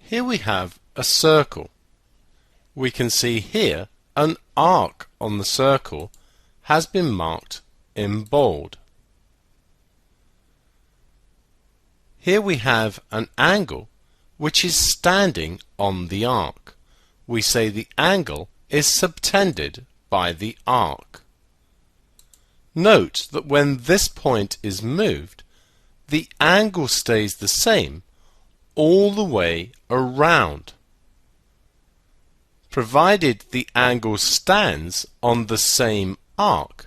Here we have a circle. We can see here an arc on the circle has been marked in bold. Here we have an angle which is standing on the arc. We say the angle is subtended by the arc. Note that when this point is moved, the angle stays the same all the way around. Provided the angle stands on the same arc,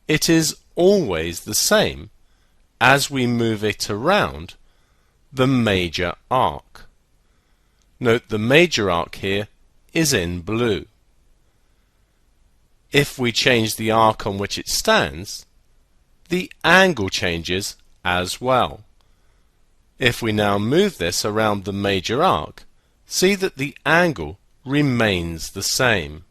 it is always the same as we move it around the major arc. Note the major arc here is in blue. If we change the arc on which it stands, the angle changes as well. If we now move this around the major arc, see that the angle remains the same.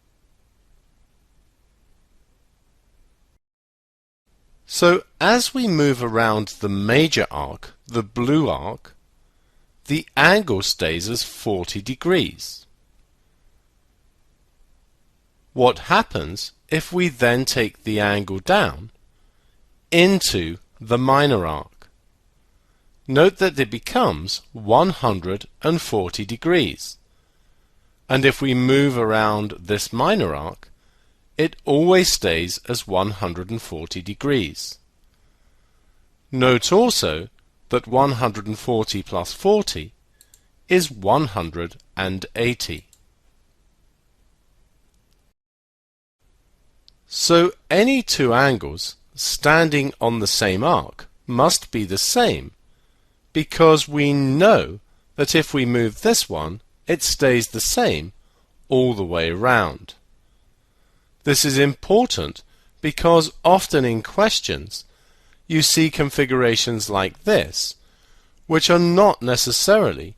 So as we move around the major arc, the blue arc, the angle stays as 40 degrees. What happens if we then take the angle down into the minor arc? Note that it becomes 140 degrees. And if we move around this minor arc, it always stays as 140 degrees. Note also that 140 plus 40 is 180. So any two angles standing on the same arc must be the same, because we know that if we move this one, it stays the same all the way round. This is important because often in questions you see configurations like this, which are not necessarily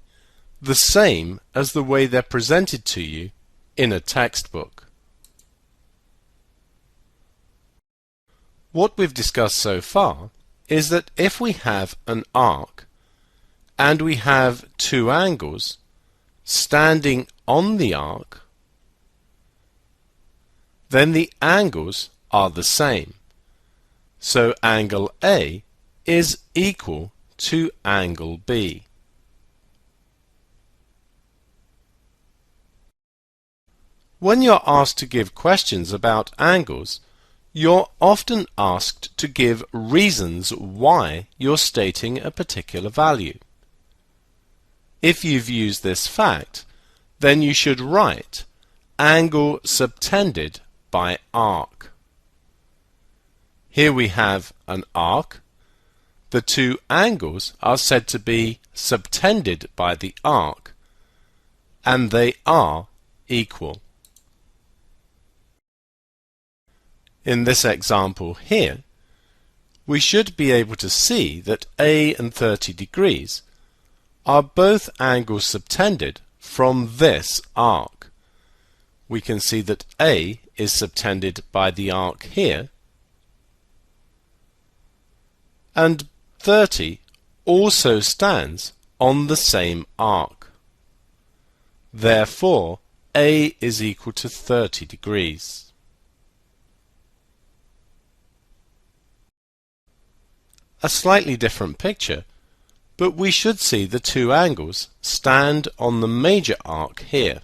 the same as the way they're presented to you in a textbook. What we've discussed so far is that if we have an arc and we have two angles standing on the arc, then the angles are the same. So angle A is equal to angle B. When you're asked to give questions about angles, you're often asked to give reasons why you're stating a particular value. If you've used this fact, then you should write angle subtended by arc. Here we have an arc. The two angles are said to be subtended by the arc, and they are equal. In this example here, we should be able to see that A and 30 degrees are both angles subtended from this arc. We can see that A is subtended by the arc here, and 30 also stands on the same arc. Therefore, A is equal to 30 degrees. A slightly different picture, but we should see the two angles stand on the major arc here.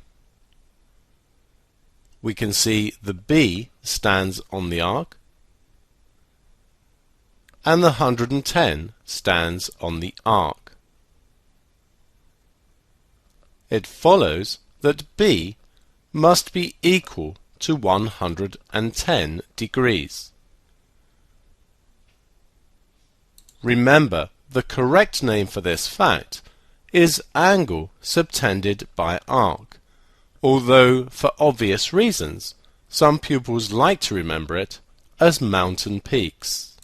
We can see the B stands on the arc, and the 110 stands on the arc. It follows that B must be equal to 110 degrees. Remember, the correct name for this fact is angle subtended by arc, although for obvious reasons some pupils like to remember it as mountain peaks.